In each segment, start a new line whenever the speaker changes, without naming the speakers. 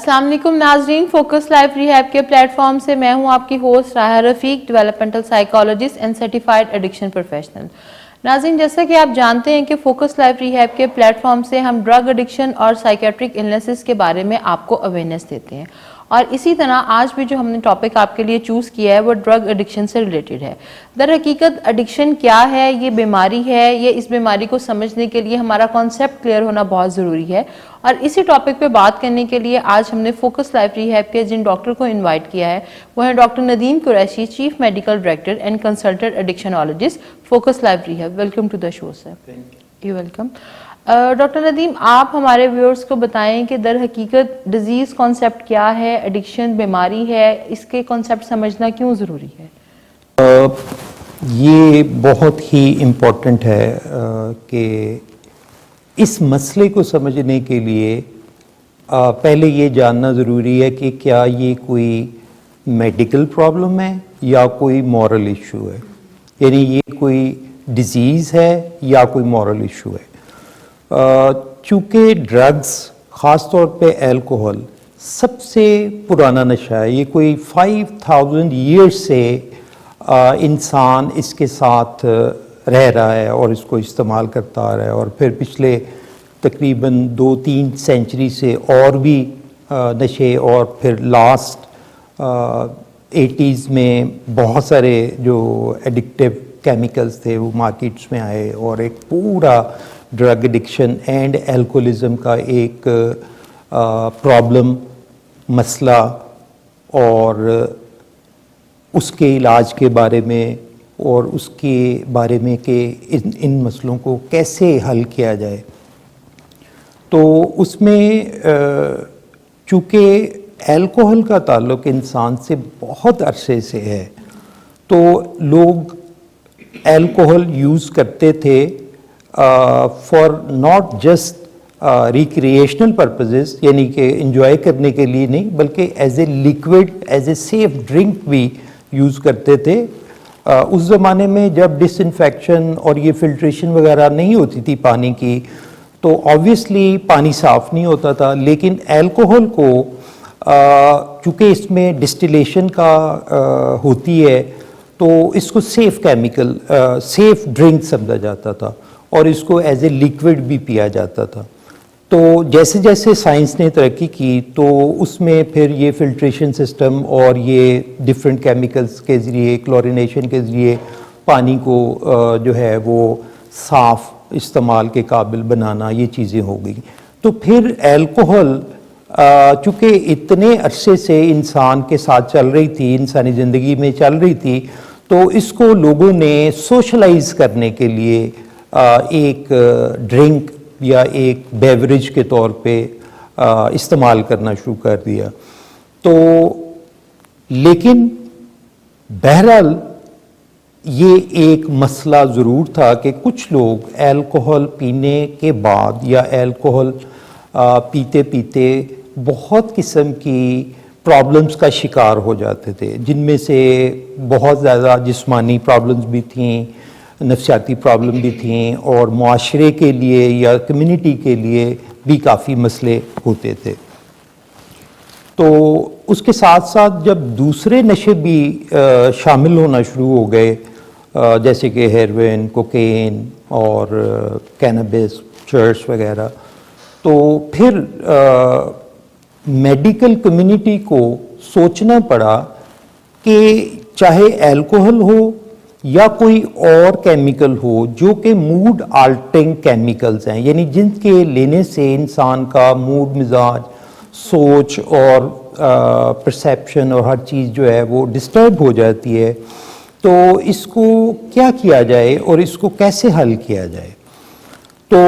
السلام علیکم ناظرین، فوکس لائف ریہیب کے پلیٹ فارم سے میں ہوں آپ کی host Raha Rafiq, developmental psychologist and certified addiction professional. ناظرین، جیسا کہ آپ جانتے ہیں کہ فوکس لائف ریہیب کے پلیٹ فارم سے ہم ڈرگ ایڈکشن اور سائیکیٹرک النیسز کے بارے میں آپ کو اویئرنیس دیتے ہیں، اور اسی طرح آج بھی جو ہم نے ٹاپک آپ کے لیے چوز کیا ہے وہ ڈرگ ایڈکشن سے ریلیٹڈ ہے۔ در حقیقت ایڈکشن کیا ہے، یہ بیماری ہے، یہ اس بیماری کو سمجھنے کے لیے ہمارا کانسیپٹ کلیئر ہونا بہت ضروری ہے، اور اسی ٹاپک پہ بات کرنے کے لیے آج ہم نے فوکس لائف ریہیب کے جن ڈاکٹر کو انوائٹ کیا ہے وہ ہیں doctor Nadeem Qureshi, chief medical director and consultant addictionologist, focus life rehab. Welcome to the show sir. You welcome. Doctor Nadeem, آپ ہمارے ویورز کو بتائیں کہ در حقیقت ڈیزیز کانسیپٹ کیا ہے، ایڈکشن بیماری ہے، اس کے کانسیپٹ سمجھنا کیوں ضروری ہے؟
یہ بہت ہی امپورٹنٹ ہے کہ اس مسئلے کو سمجھنے کے لیے پہلے یہ جاننا ضروری ہے کہ کیا یہ کوئی میڈیکل پرابلم ہے یا کوئی مورل ایشو ہے، یعنی یہ کوئی ڈیزیز ہے یا کوئی مورل ایشو ہے۔ چونکہ ڈرگز، خاص طور پہ الکوہل، سب سے پرانا نشہ ہے، یہ کوئی 5000 ایئرز سے انسان اس کے ساتھ رہ رہا ہے اور اس کو استعمال کرتا آ رہا ہے، اور پھر پچھلے تقریباً 2-3 سینچری سے اور بھی نشے، اور پھر لاسٹ 80s میں بہت سارے جو ایڈکٹیو کیمیکلز تھے وہ مارکیٹس میں آئے، اور ایک پورا ڈرگ ایڈکشن اینڈ الکوہلزم کا ایک پرابلم، مسئلہ، اور اس کے علاج کے بارے میں، اور اس کے بارے میں کہ ان مسئلوں کو کیسے حل کیا جائے۔ تو اس میں چونکہ الکوہل کا تعلق انسان سے بہت عرصے سے ہے، تو لوگ الکوہل یوز کرتے تھے for not just recreational purposes, یعنی کہ انجوائے کرنے کے لیے نہیں، بلکہ as a liquid, as a safe drink بھی یوز کرتے تھے۔ اس زمانے میں جب ڈس انفیکشن اور یہ فلٹریشن وغیرہ نہیں ہوتی تھی پانی کی، تو آبویسلی پانی صاف نہیں ہوتا تھا، لیکن الکوہل کو چونکہ اس میں ڈسٹیلیشن کا ہوتی ہے، تو اس کو سیف کیمیکل، سیف ڈرنک سمجھا جاتا تھا، اور اس کو ایز اے لیکوڈ بھی پیا جاتا تھا۔ تو جیسے جیسے سائنس نے ترقی کی، تو اس میں پھر یہ فلٹریشن سسٹم اور یہ ڈفرینٹ کیمیکلز کے ذریعے، کلورینیشن کے ذریعے پانی کو جو ہے وہ صاف استعمال کے قابل بنانا، یہ چیزیں ہو گئیں۔ تو پھر الکوہل چونکہ اتنے عرصے سے انسان کے ساتھ چل رہی تھی، انسانی زندگی میں چل رہی تھی، تو اس کو لوگوں نے سوشلائز کرنے کے لیے ایک ڈرنک یا ایک بیوریج کے طور پہ استعمال کرنا شروع کر دیا۔ تو لیکن بہرحال یہ ایک مسئلہ ضرور تھا کہ کچھ لوگ الکوہل پینے کے بعد یا الکوہل پیتے پیتے بہت قسم کی پرابلمز کا شکار ہو جاتے تھے، جن میں سے بہت زیادہ جسمانی پرابلمز بھی تھیں، نفسیاتی پرابلم بھی تھیں، اور معاشرے کے لیے یا کمیونٹی کے لیے بھی کافی مسئلے ہوتے تھے۔ تو اس کے ساتھ ساتھ جب دوسرے نشے بھی شامل ہونا شروع ہو گئے، جیسے کہ ہیروئن، کوکین اور کینابس، چرس وغیرہ، تو پھر میڈیکل کمیونٹی کو سوچنا پڑا کہ چاہے الکوہل ہو یا کوئی اور کیمیکل ہو جو کہ موڈ آلٹرنگ کیمیکلز ہیں، یعنی جن کے لینے سے انسان کا موڈ، مزاج، سوچ اور پرسیپشن اور ہر چیز جو ہے وہ ڈسٹرب ہو جاتی ہے، تو اس کو کیا کیا جائے اور اس کو کیسے حل کیا جائے۔ تو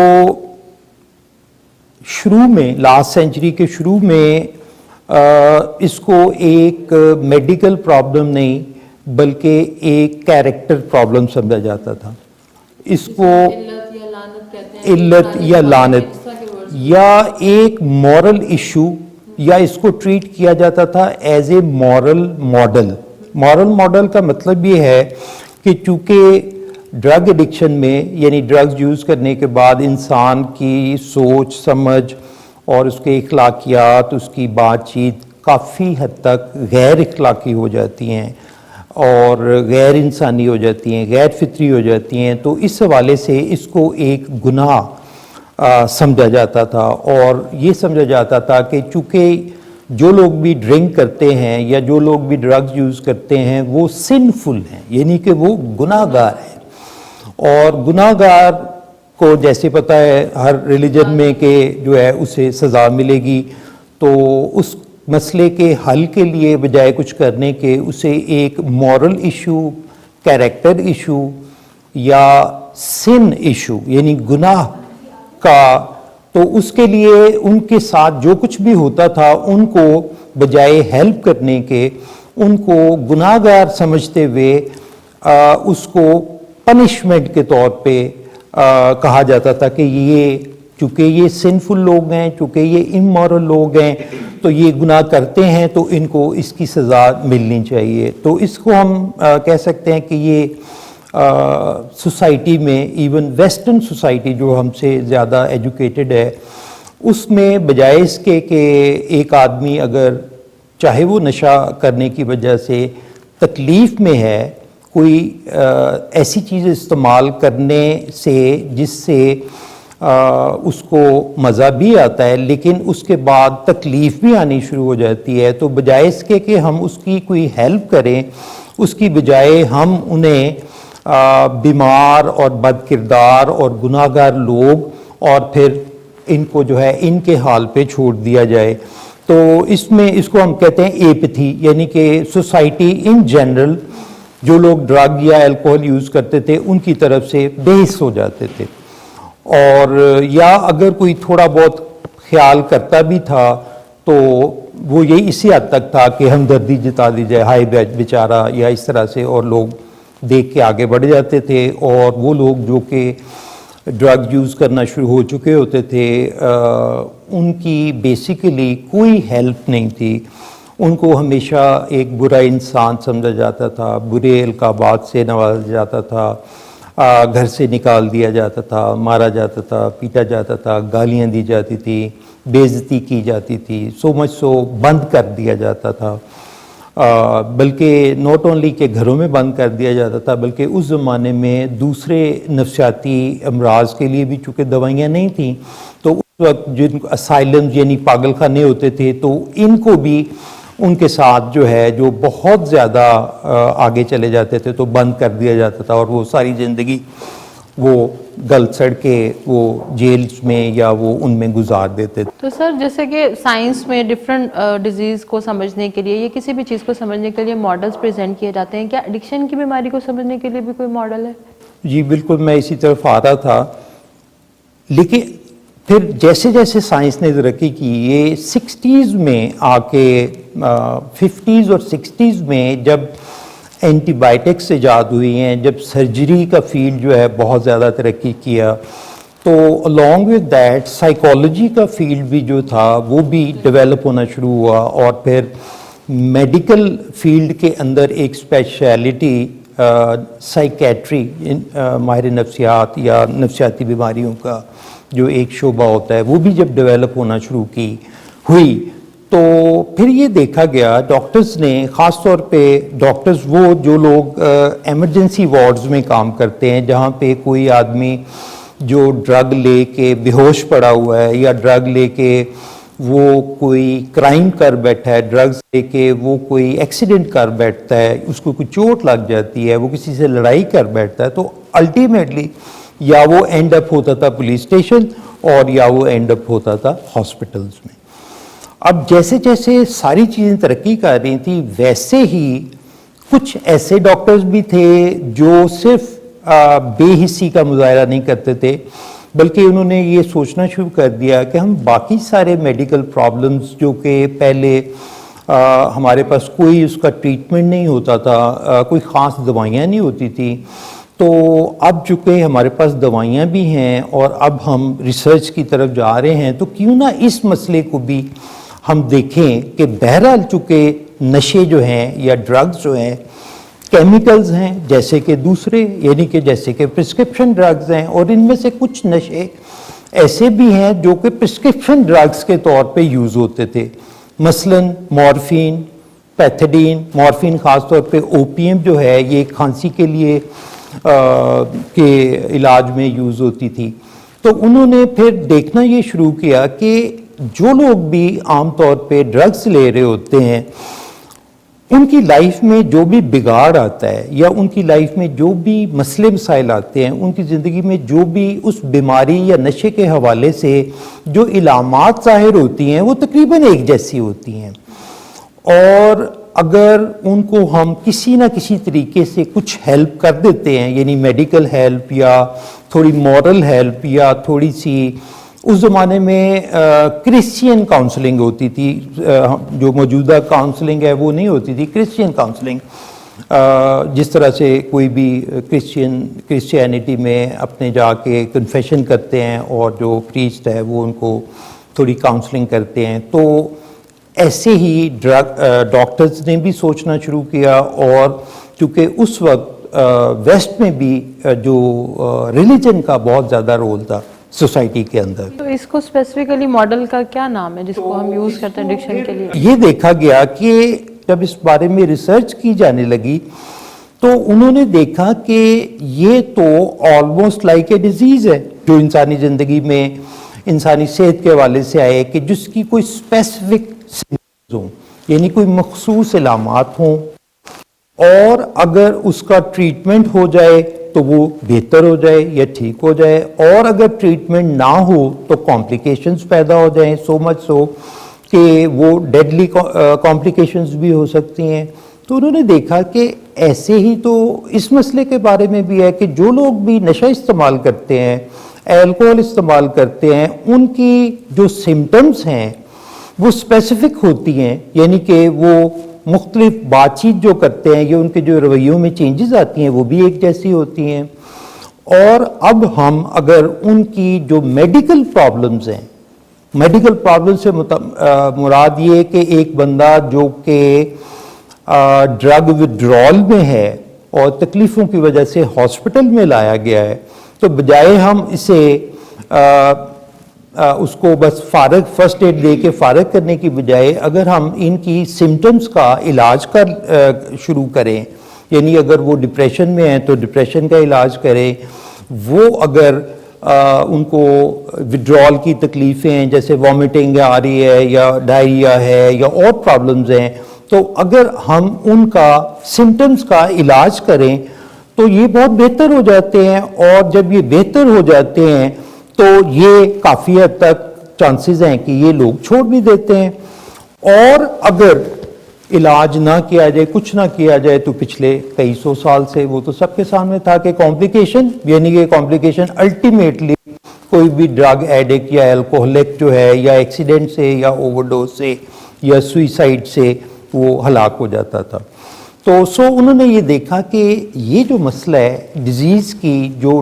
شروع میں، لاسٹ سینچری کے شروع میں اس کو ایک میڈیکل پرابلم نہیں بلکہ ایک کیریکٹر پرابلم سمجھا جاتا تھا۔ اس کو علت یا لعنت یا ایک مورل ایشو، یا اس کو ٹریٹ کیا جاتا تھا as a moral model. Moral model کا مطلب یہ ہے کہ چونکہ ڈرگ ایڈکشن میں، یعنی ڈرگز یوز کرنے کے بعد انسان کی سوچ، سمجھ اور اس کے اخلاقیات، اس کی بات چیت کافی حد تک غیر اخلاقی ہو جاتی ہیں اور غیر انسانی ہو جاتی ہیں، غیر فطری ہو جاتی ہیں. تو اس حوالے سے اس کو ایک گناہ سمجھا جاتا تھا، اور یہ سمجھا جاتا تھا کہ چونکہ جو لوگ بھی ڈرنک کرتے ہیں یا جو لوگ بھی ڈرگز یوز کرتے ہیں وہ سنفل ہیں، یعنی کہ وہ گناہ گار ہیں. اور گناہ گار کو جیسے پتہ ہے ہر ریلیجن میں کہ جو ہے اسے سزا ملے گی، تو اس مسئلے کے حل کے لیے بجائے کچھ کرنے کے اسے ایک مورل ایشو، کیریکٹر ایشو یا سن ایشو یعنی گناہ کا، تو اس کے لیے ان کے ساتھ جو کچھ بھی ہوتا تھا ان کو بجائے ہیلپ کرنے کے ان کو گناہ گار سمجھتے ہوئے اس کو پنشمنٹ کے طور پہ کہا جاتا تھا کہ یہ چونکہ یہ سنفل لوگ ہیں، چونکہ یہ امورل لوگ ہیں، تو یہ گناہ کرتے ہیں تو ان کو اس کی سزا ملنی چاہیے. تو اس کو ہم کہہ سکتے ہیں کہ یہ سوسائٹی میں، ایون ویسٹرن سوسائٹی جو ہم سے زیادہ ایجوکیٹڈ ہے، اس میں بجائے اس کے کہ ایک آدمی اگر چاہے وہ نشہ کرنے کی وجہ سے تکلیف میں ہے، کوئی ایسی چیز استعمال کرنے سے جس سے اس کو مزہ بھی آتا ہے لیکن اس کے بعد تکلیف بھی آنی شروع ہو جاتی ہے، تو بجائے اس کے کہ ہم اس کی کوئی ہیلپ کریں، اس کی بجائے ہم انہیں بیمار اور بد کردار اور گناہ گار لوگ اور پھر ان کو جو ہے ان کے حال پہ چھوڑ دیا جائے. تو اس میں اس کو ہم کہتے ہیں ایپتھی، یعنی کہ سوسائٹی ان جنرل جو لوگ ڈرگ یا الکوہل یوز کرتے تھے ان کی طرف سے بے حس ہو جاتے تھے، اور یا اگر کوئی تھوڑا بہت خیال کرتا بھی تھا تو وہ یہی اسی حد تک تھا کہ ہمدردی جتا دی جائے، ہائے بیچارہ، یا اس طرح سے، اور لوگ دیکھ کے آگے بڑھ جاتے تھے. اور وہ لوگ جو کہ ڈرگ یوز کرنا شروع ہو چکے ہوتے تھے ان کی بیسیکلی کوئی ہیلپ نہیں تھی، ان کو ہمیشہ ایک برا انسان سمجھا جاتا تھا، برے القابات سے نوازا جاتا تھا، گھر سے نکال دیا جاتا تھا، مارا جاتا تھا، پیٹا جاتا تھا، گالیاں دی جاتی تھی، بے عزتی کی جاتی تھی، سو مچ سو بند کر دیا جاتا تھا. بلکہ نوٹ اونلی کہ گھروں میں بند کر دیا جاتا تھا، بلکہ اس زمانے میں دوسرے نفسیاتی امراض کے لیے بھی چونکہ دوائیاں نہیں تھیں، تو اس وقت جن اسائلم یعنی پاگل خانے ہوتے تھے تو ان کو بھی ان کے ساتھ جو ہے جو بہت زیادہ آگے چلے جاتے تھے تو بند کر دیا جاتا تھا، اور وہ ساری زندگی وہ گل سڑ کے وہ جیلز میں یا وہ ان میں گزار دیتے تھے.
تو سر جیسے کہ سائنس میں ڈفرینٹ ڈیزیز کو سمجھنے کے لیے یا کسی بھی چیز کو سمجھنے کے لیے ماڈلز پریزنٹ کیے جاتے ہیں، کیا ایڈکشن کی بیماری کو سمجھنے کے لیے بھی کوئی ماڈل ہے؟
جی بالکل، میں اسی طرف آ رہا تھا. لیکن پھر جیسے جیسے سائنس نے ترقی کی، یہ 60s میں آ کے 50s اور 60s میں جب اینٹی بائیوٹکس ایجاد ہوئی ہیں، جب سرجری کا فیلڈ جو ہے بہت زیادہ ترقی کیا، تو along with that سائیکالوجی کا فیلڈ بھی جو تھا وہ بھی ڈیولپ ہونا شروع ہوا، اور پھر میڈیکل فیلڈ کے اندر ایک اسپیشلٹی سائیکیٹری، ماہر نفسیات یا نفسیاتی بیماریوں کا جو ایک شعبہ ہوتا ہے، وہ بھی جب ڈیولپ ہونا شروع ہوئی تو پھر یہ دیکھا گیا ڈاکٹرز نے، خاص طور پہ ڈاکٹرز وہ جو لوگ ایمرجنسی وارڈز میں کام کرتے ہیں، جہاں پہ کوئی آدمی جو ڈرگ لے کے بے ہوش پڑا ہوا ہے یا ڈرگ لے کے وہ کوئی کرائم کر بیٹھا ہے، ڈرگز لے کے وہ کوئی ایکسیڈنٹ کر بیٹھتا ہے، اس کو کوئی چوٹ لگ جاتی ہے، وہ کسی سے لڑائی کر بیٹھتا ہے، تو الٹیمیٹلی یا وہ اینڈ اپ ہوتا تھا پولیس اسٹیشن اور یا وہ اینڈ اپ ہوتا تھا ہاسپٹلز میں. اب جیسے جیسے ساری چیزیں ترقی کر رہی تھیں، ویسے ہی کچھ ایسے ڈاکٹرز بھی تھے جو صرف بے حسی کا مظاہرہ نہیں کرتے تھے، بلکہ انہوں نے یہ سوچنا شروع کر دیا کہ ہم باقی سارے میڈیکل پرابلمز جو کہ پہلے ہمارے پاس کوئی اس کا ٹریٹمنٹ نہیں ہوتا تھا، کوئی خاص دوائیاں نہیں ہوتی تھیں، تو اب چونکہ ہمارے پاس دوائیاں بھی ہیں اور اب ہم ریسرچ کی طرف جا رہے ہیں، تو کیوں نہ اس مسئلے کو بھی ہم دیکھیں کہ بہرحال چونکہ نشے جو ہیں یا ڈرگز جو ہیں کیمیکلز ہیں جیسے کہ دوسرے، یعنی کہ جیسے کہ پرسکرپشن ڈرگز ہیں، اور ان میں سے کچھ نشے ایسے بھی ہیں جو کہ پرسکرپشن ڈرگس کے طور پہ یوز ہوتے تھے، مثلاً مورفین، پیتھیڈین، مورفین خاص طور پہ اوپیم جو ہے یہ کھانسی کے لیے کے علاج میں یوز ہوتی تھی۔ تو انہوں نے پھر دیکھنا یہ شروع کیا کہ جو لوگ بھی عام طور پہ ڈرگس لے رہے ہوتے ہیں ان کی لائف میں جو بھی بگاڑ آتا ہے یا ان کی لائف میں جو بھی مسئلے مسائل آتے ہیں، ان کی زندگی میں جو بھی اس بیماری یا نشے کے حوالے سے جو علامات ظاہر ہوتی ہیں وہ تقریباً ایک جیسی ہوتی ہیں، اور اگر ان کو ہم کسی نہ کسی طریقے سے کچھ ہیلپ کر دیتے ہیں، یعنی میڈیکل ہیلپ یا تھوڑی مورل ہیلپ یا تھوڑی سی، اس زمانے میں کرسچین کاؤنسلنگ ہوتی تھی، جو موجودہ کاؤنسلنگ ہے وہ نہیں ہوتی تھی، کرسچین کاؤنسلنگ، جس طرح سے کوئی بھی کرسچینٹی میں اپنے جا کے کنفیشن کرتے ہیں اور جو پریسٹ ہے وہ ان کو تھوڑی کاؤنسلنگ کرتے ہیں، تو ایسے ہی ڈاکٹرز نے بھی سوچنا شروع کیا، اور چونکہ اس وقت ویسٹ میں بھی جو ریلیجن کا بہت زیادہ رول تھا سوسائٹی کے اندر،
تو اس کو اسپیسیفکلی ماڈل کا کیا نام ہے جس کو ہم یوز کرتے ہیں ایڈکشن کے لیے؟
یہ دیکھا گیا کہ جب اس بارے میں ریسرچ کی جانے لگی تو انہوں نے دیکھا کہ یہ تو آلموسٹ لائک اے ڈیزیز ہے جو انسانی زندگی میں انسانی صحت کے حوالے سے آئے، کہ جس کی کوئی اسپیسیفک سمپٹمز ہوں، یعنی کوئی مخصوص علامات ہوں، اور اگر اس کا ٹریٹمنٹ ہو جائے تو وہ بہتر ہو جائے یا ٹھیک ہو جائے، اور اگر ٹریٹمنٹ نہ ہو تو کمپلیکیشنز پیدا ہو جائیں، سو مچ سو کہ وہ ڈیڈلی کمپلیکیشنز بھی ہو سکتی ہیں۔ تو انہوں نے دیکھا کہ ایسے ہی تو اس مسئلے کے بارے میں بھی ہے کہ جو لوگ بھی نشہ استعمال کرتے ہیں، الکوہل استعمال کرتے ہیں، ان کی جو سمٹمز ہیں وہ اسپیسیفک ہوتی ہیں، یعنی کہ وہ مختلف بات چیت جو کرتے ہیں یا ان کے جو رویوں میں چینجز آتی ہیں وہ بھی ایک جیسی ہوتی ہیں۔ اور اب ہم اگر ان کی جو میڈیکل پرابلمز ہیں، میڈیکل پرابلم سے مراد یہ کہ ایک بندہ جو کہ ڈرگ وڈرال میں ہے اور تکلیفوں کی وجہ سے ہاسپٹل میں لایا گیا ہے، تو بجائے ہم اسے اس کو بس فرسٹ ایڈ دے کے فارغ کرنے کی بجائے اگر ہم ان کی سمٹمز کا علاج شروع کریں، یعنی اگر وہ ڈپریشن میں ہیں تو ڈپریشن کا علاج کریں، وہ اگر ان کو وڈرال کی تکلیفیں ہیں جیسے وامٹنگ آ رہی ہے یا ڈائریا ہے یا اور پرابلمز ہیں، تو اگر ہم ان کا سمٹمز کا علاج کریں تو یہ بہت بہتر ہو جاتے ہیں، اور جب یہ بہتر ہو جاتے ہیں تو یہ کافی حد تک چانسز ہیں کہ یہ لوگ چھوڑ بھی دیتے ہیں۔ اور اگر علاج نہ کیا جائے، کچھ نہ کیا جائے، تو پچھلے کئی سو سال سے وہ تو سب کے سامنے تھا کہ کمپلیکیشن، یعنی کہ کمپلیکیشن الٹیمیٹلی کوئی بھی ڈرگ ایڈکٹ یا الکوہلک جو ہے یا ایکسیڈنٹ سے یا اوور ڈوز سے یا سوئسائڈ سے وہ ہلاک ہو جاتا تھا۔ تو انہوں نے یہ دیکھا کہ یہ جو مسئلہ ہے ڈیزیز کی جو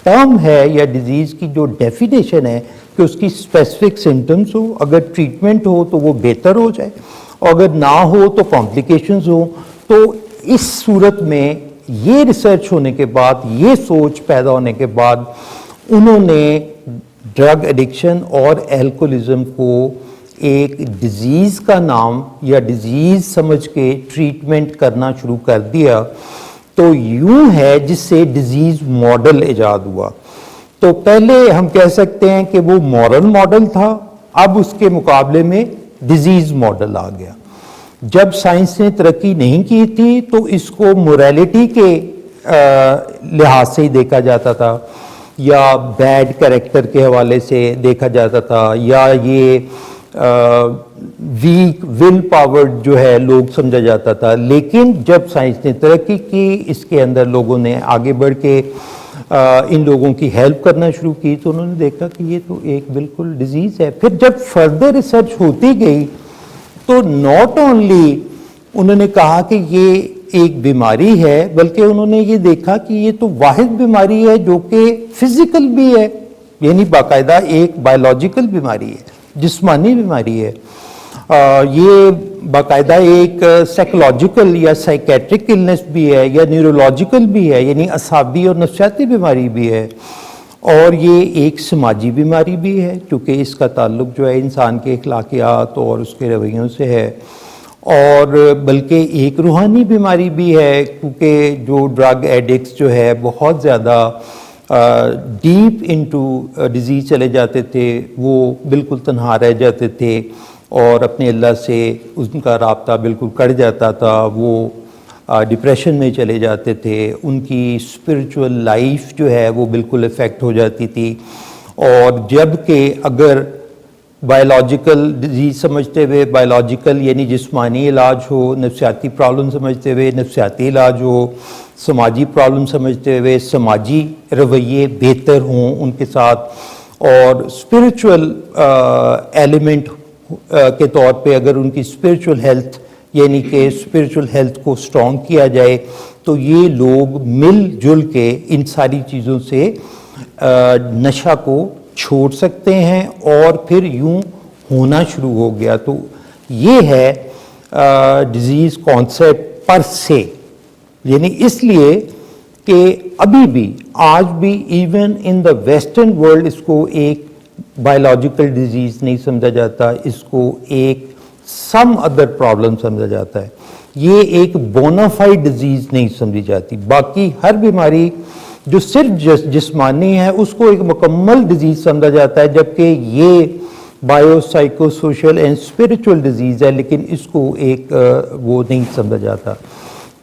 ٹرم ہے یا ڈیزیز کی جو ڈیفینیشن ہے کہ اس کی اسپیسیفک سمٹمز ہو، اگر ٹریٹمنٹ ہو تو وہ بہتر ہو جائے، اور اگر نہ ہو تو کمپلیکیشنز ہوں، تو اس صورت میں یہ ریسرچ ہونے کے بعد، یہ سوچ پیدا ہونے کے بعد انہوں نے ڈرگ ایڈکشن اور الکوہلزم کو ایک ڈیزیز کا نام یا ڈیزیز سمجھ کے ٹریٹمنٹ کرنا شروع کر دیا۔ تو یوں ہے جس سے ڈیزیز ماڈل ایجاد ہوا۔ تو پہلے ہم کہہ سکتے ہیں کہ وہ مورل ماڈل تھا، اب اس کے مقابلے میں ڈیزیز ماڈل آ گیا۔ جب سائنس نے ترقی نہیں کی تھی تو اس کو موریلٹی کے لحاظ سے ہی دیکھا جاتا تھا، یا بیڈ کریکٹر کے حوالے سے دیکھا جاتا تھا، یا یہ ویک ول پاور جو ہے لوگ سمجھا جاتا تھا۔ لیکن جب سائنس نے ترقی کی، اس کے اندر لوگوں نے آگے بڑھ کے ان لوگوں کی ہیلپ کرنا شروع کی، تو انہوں نے دیکھا کہ یہ تو ایک بالکل ڈیزیز ہے۔ پھر جب فردر ریسرچ ہوتی گئی تو ناٹ اونلی انہوں نے کہا کہ یہ ایک بیماری ہے، بلکہ انہوں نے یہ دیکھا کہ یہ تو واحد بیماری ہے جو کہ فزیکل بھی ہے، یعنی باقاعدہ ایک بایولوجیکل بیماری ہے، جسمانی بیماری ہے، یہ باقاعدہ ایک سائیکولوجیکل یا سائیکیٹرک النس بھی ہے، یا نیورولوجیکل بھی ہے، یعنی اعصابی اور نفسیاتی بیماری بھی ہے، اور یہ ایک سماجی بیماری بھی ہے کیونکہ اس کا تعلق جو ہے انسان کے اخلاقیات اور اس کے رویوں سے ہے، اور بلکہ ایک روحانی بیماری بھی ہے کیونکہ جو ڈرگ ایڈکٹس جو ہے بہت زیادہ ڈیپ انٹو ڈیزیز چلے جاتے تھے، وہ بالکل تنہا رہ جاتے تھے اور اپنے اللہ سے ان کا رابطہ بالکل کٹ جاتا تھا، وہ ڈپریشن میں چلے جاتے تھے، ان کی اسپرچول لائف جو ہے وہ بالکل افیکٹ ہو جاتی تھی۔ اور جب کہ اگر بائیولوجیکل ڈیزیز سمجھتے ہوئے بائیولوجیکل یعنی جسمانی علاج ہو، نفسیاتی پرابلم سمجھتے ہوئے نفسیاتی علاج ہو، سماجی پرابلم سمجھتے ہوئے سماجی رویے بہتر ہوں ان کے ساتھ، اور اسپرچول ایلیمنٹ کے طور پہ اگر ان کی اسپرچول ہیلتھ یعنی کہ اسپرچول ہیلتھ کو اسٹرانگ کیا جائے تو یہ لوگ مل جل کے ان ساری چیزوں سے نشہ کو چھوڑ سکتے ہیں اور پھر یوں ہونا شروع ہو گیا۔ تو یہ ہے ڈیزیز کانسیپٹ پر سے، یعنی اس لیے کہ ابھی بھی آج بھی even in the western world اس کو ایک بائیولوجیکل ڈیزیز نہیں سمجھا جاتا، اس کو ایک سم ادر پرابلم سمجھا جاتا ہے، یہ ایک بونافائڈ ڈیزیز نہیں سمجھی جاتی۔ باقی ہر بیماری جو صرف جسمانی ہے اس کو ایک مکمل ڈیزیز سمجھا جاتا ہے، جبکہ یہ bio psycho social and spiritual disease ہے، لیکن اس کو ایک وہ نہیں سمجھا جاتا۔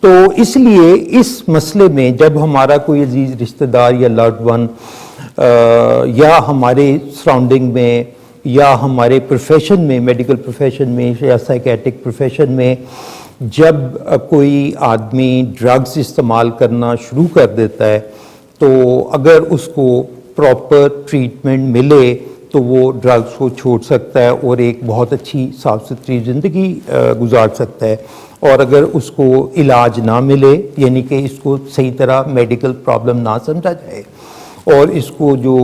تو اس لیے اس مسئلے میں جب ہمارا کوئی عزیز رشتہ دار یا لوڈ ون یا ہمارے سراؤنڈنگ میں یا ہمارے پروفیشن میں، میڈیکل پروفیشن میں یا سائیکیٹرک پروفیشن میں جب کوئی آدمی ڈرگز استعمال کرنا شروع کر دیتا ہے تو اگر اس کو پراپر ٹریٹمنٹ ملے تو وہ ڈرگز کو چھوڑ سکتا ہے اور ایک بہت اچھی صاف ستھری زندگی گزار سکتا ہے، اور اگر اس کو علاج نہ ملے یعنی کہ اس کو صحیح طرح میڈیکل پرابلم نہ سمجھا جائے اور اس کو جو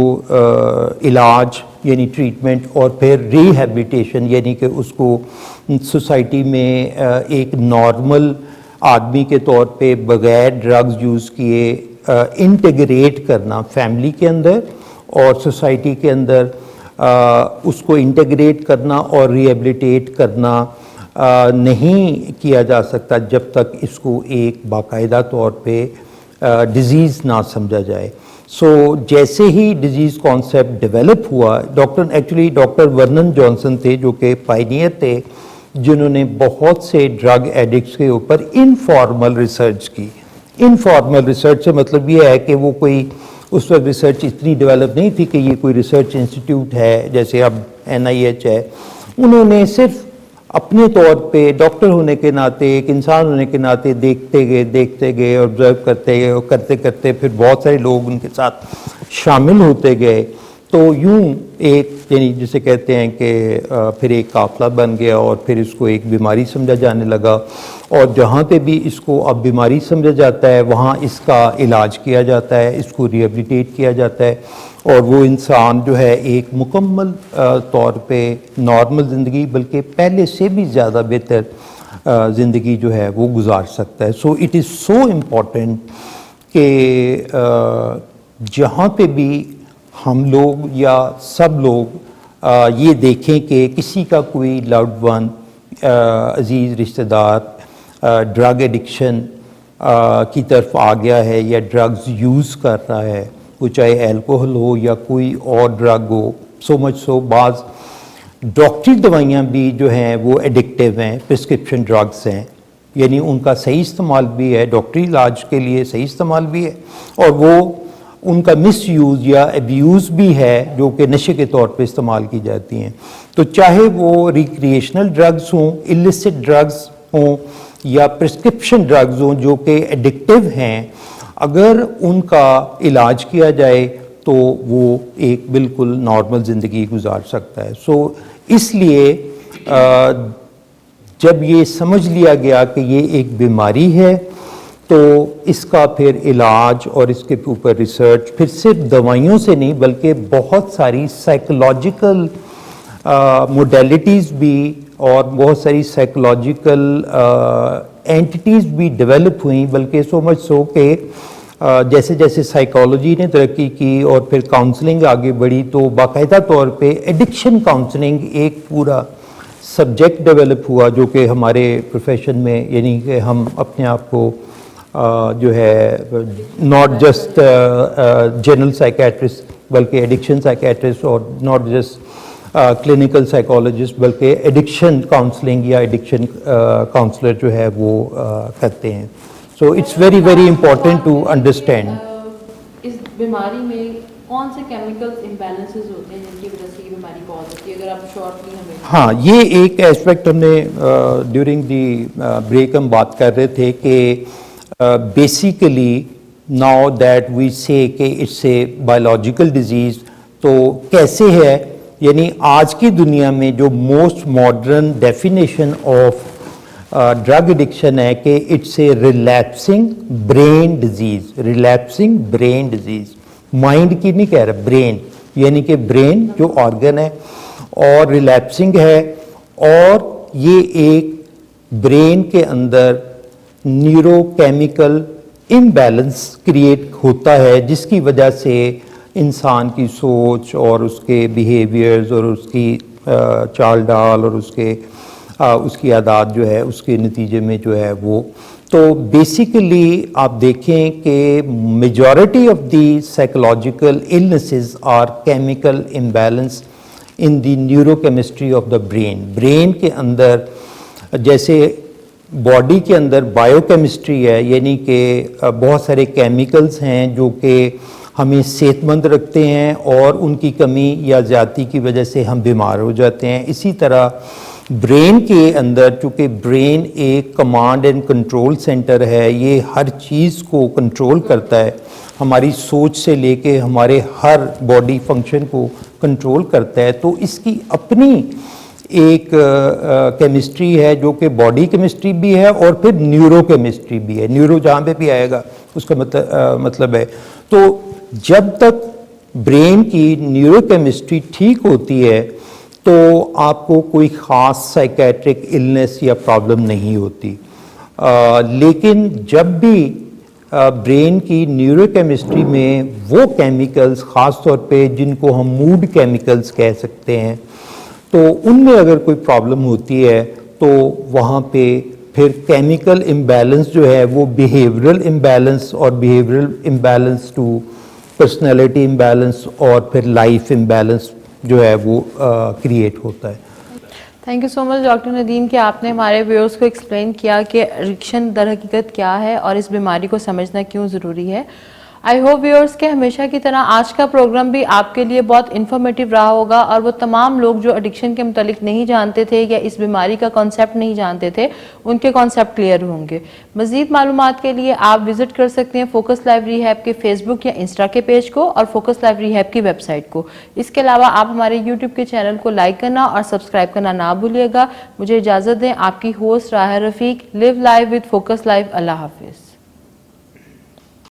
علاج یعنی ٹریٹمنٹ اور پھر ریہیبلیٹیشن یعنی کہ اس کو سوسائٹی میں ایک نارمل آدمی کے طور پہ بغیر ڈرگز یوز کیے انٹیگریٹ کرنا فیملی کے اندر اور سوسائٹی کے اندر، اس کو انٹیگریٹ کرنا اور ریہیبلیٹیٹ کرنا نہیں کیا جا سکتا جب تک اس کو ایک باقاعدہ طور پہ ڈیزیز نہ سمجھا جائے۔ سو جیسے ہی ڈیزیز کانسیپٹ ڈیولپ ہوا، ڈاکٹر ورنن جانسن تھے جو کہ پائنیئر تھے، جنہوں نے بہت سے ڈرگ ایڈکٹس کے اوپر انفارمل ریسرچ کی۔ انفارمل ریسرچ سے مطلب یہ ہے کہ وہ کوئی اس وقت ریسرچ اتنی ڈیولپ نہیں تھی کہ یہ کوئی ریسرچ انسٹیٹیوٹ ہے جیسے اب NIH ہے۔ انہوں نے صرف اپنے طور پہ ڈاکٹر ہونے کے ناطے، ایک انسان ہونے کے ناطے دیکھتے گئے آبزرو کرتے گئے اور کرتے کرتے پھر بہت سارے لوگ ان کے ساتھ شامل ہوتے گئے، تو یوں ایک یعنی جسے کہتے ہیں کہ پھر ایک قافلہ بن گیا اور پھر اس کو ایک بیماری سمجھا جانے لگا، اور جہاں پہ بھی اس کو اب بیماری سمجھا جاتا ہے وہاں اس کا علاج کیا جاتا ہے، اس کو ریہیبلیٹیٹ کیا جاتا ہے، اور وہ انسان جو ہے ایک مکمل طور پہ نارمل زندگی بلکہ پہلے سے بھی زیادہ بہتر زندگی جو ہے وہ گزار سکتا ہے۔ So it is so important کہ جہاں پہ بھی ہم لوگ یا سب لوگ یہ دیکھیں کہ کسی کا کوئی لوڈ ون عزیز رشتہ دار ڈرگ ایڈکشن کی طرف آ گیا ہے یا ڈرگز یوز کر رہا ہے، وہ چاہے الکوہل ہو یا کوئی اور ڈرگ ہو، سو مچ سو بعض ڈاکٹری دوائیاں بھی جو ہیں وہ ایڈکٹیو ہیں، پرسکرپشن ڈرگز ہیں، یعنی ان کا صحیح استعمال بھی ہے، ڈاکٹری علاج کے لیے صحیح استعمال بھی ہے، اور وہ ان کا مس یوز یا ایبیوز بھی ہے جو کہ نشے کے طور پہ استعمال کی جاتی ہیں۔ تو چاہے وہ ریکریشنل ڈرگز ہوں، السٹ ڈرگز ہوں یا پرسکرپشن ڈرگز ہوں جو کہ ایڈکٹیو ہیں، اگر ان کا علاج کیا جائے تو وہ ایک بالکل نارمل زندگی گزار سکتا ہے۔ سو اس لیے جب یہ سمجھ لیا گیا کہ یہ ایک بیماری ہے تو اس کا پھر علاج اور اس کے اوپر ریسرچ پھر صرف دوائیوں سے نہیں بلکہ بہت ساری سائیکولوجیکل موڈیلٹیز بھی اور بہت ساری سائیکولوجیکل اینٹیز بھی ڈیولپ ہوئیں، بلکہ سو مچ سو کہ جیسے جیسے سائیکالوجی نے ترقی کی اور پھر کاؤنسلنگ آگے بڑھی تو باقاعدہ طور پہ ایڈکشن کاؤنسلنگ ایک پورا سبجیکٹ ڈیولپ ہوا جو کہ ہمارے پروفیشن میں، یعنی کہ ہم اپنے آپ کو جو ہے ناٹ جسٹ جنرل سائیکیٹرسٹ بلکہ ایڈکشن سائیکیٹرسٹ، اور ناٹ جسٹ کلینکل سائیکالوجسٹ بلکہ ایڈکشن کاؤنسلنگ یا ایڈکشن کاؤنسلر جو ہے وہ کرتے ہیں. So it's very very important to understand.
اس بیماری میں کون سے کیمیکلز امبیلنسز ہوتے ہیں جن کی وجہ سے یہ بیماری کاز ہوتی ہے؟ اگر آپ شارٹلی ہمیں.
ہاں، یہ ایک ایسپیکٹ ہم نے ڈیورنگ دی بریک ہم بات کر رہے تھے کہ بیسیکلی ناؤ دیٹ وی سے کہ اٹس اے بایولوجیکل ڈیزیز، تو کیسے ہے، یعنی آج کی دنیا میں جو most modern definition of drug addiction ہے کہ it's a relapsing brain disease. Relapsing brain disease, mind کی نہیں کہہ رہا، برین، یعنی کہ برین جو آرگن ہے اور ریلیپسنگ ہے، اور یہ ایک برین کے اندر نیورو کیمیکل امبیلنس کریٹ ہوتا ہے جس کی وجہ سے انسان کی سوچ اور اس کے بیہیویئرز اور اس کی چال ڈال اور اس کی عادات جو ہے اس کے نتیجے میں جو ہے وہ. تو بیسیکلی آپ دیکھیں کہ majority of the psychological illnesses are chemical imbalance in the neuro chemistry of the brain. Brain کے اندر جیسے باڈی کے اندر بائیو کیمسٹری ہے، یعنی کہ بہت سارے کیمیکلز ہیں جو کہ ہمیں صحت مند رکھتے ہیں اور ان کی کمی یا زیادتی کی وجہ سے ہم بیمار ہو جاتے ہیں. اسی طرح برین کے اندر، چونکہ برین ایک کمانڈ اینڈ کنٹرول سینٹر ہے، یہ ہر چیز کو کنٹرول کرتا ہے، ہماری سوچ سے لے کے ہمارے ہر باڈی فنکشن کو کنٹرول کرتا ہے. تو اس کی اپنی ایک کیمسٹری ہے جو کہ باڈی کیمسٹری بھی ہے اور پھر نیورو کیمسٹری بھی ہے. نیورو جہاں پہ بھی آئے گا اس کا مطلب ہے. تو جب تک برین کی نیورو کیمسٹری ٹھیک ہوتی ہے تو آپ کو کوئی خاص سائیکیٹرک النس یا پرابلم نہیں ہوتی. لیکن جب بھی برین کی نیورو کیمسٹری میں وہ کیمیکلز، خاص طور پہ جن کو ہم موڈ کیمیکلز کہہ سکتے ہیں، تو ان میں اگر کوئی پرابلم ہوتی ہے تو وہاں پہ پھر کیمیکل امبیلنس جو ہے وہ بیہیورل امبیلنس اور behavioural imbalance to personality imbalance اور پھر لائف امبیلنس جو ہے وہ کریٹ ہوتا ہے.
Thank you so much doctor Nadeem کہ آپ نے ہمارے ویورز کو ایکسپلین کیا کہ ایڈکشن در حقیقت کیا ہے اور اس بیماری کو سمجھنا کیوں ضروری ہے. آئی ہوپ ویورز کے ہمیشہ کی طرح آج کا پروگرام بھی آپ کے لیے بہت انفارمیٹیو رہا ہوگا اور وہ تمام لوگ جو ایڈکشن کے متعلق نہیں جانتے تھے یا اس بیماری کا کانسیپٹ نہیں جانتے تھے ان کے کانسیپٹ کلیئر ہوں گے. مزید معلومات کے لیے آپ وزٹ کر سکتے ہیں فوکس لائف ریہیب کے فیس بک یا انسٹا کے پیج کو اور فوکس لائف ریہیب کی ویب سائٹ کو. اس کے علاوہ آپ ہمارے یوٹیوب کے چینل کو لائک کرنا اور سبسکرائب کرنا نہ بھولیے گا. مجھے اجازت دیں. آپ کی host Raha Rafiq. Live life with focus life. اللہ حافظ.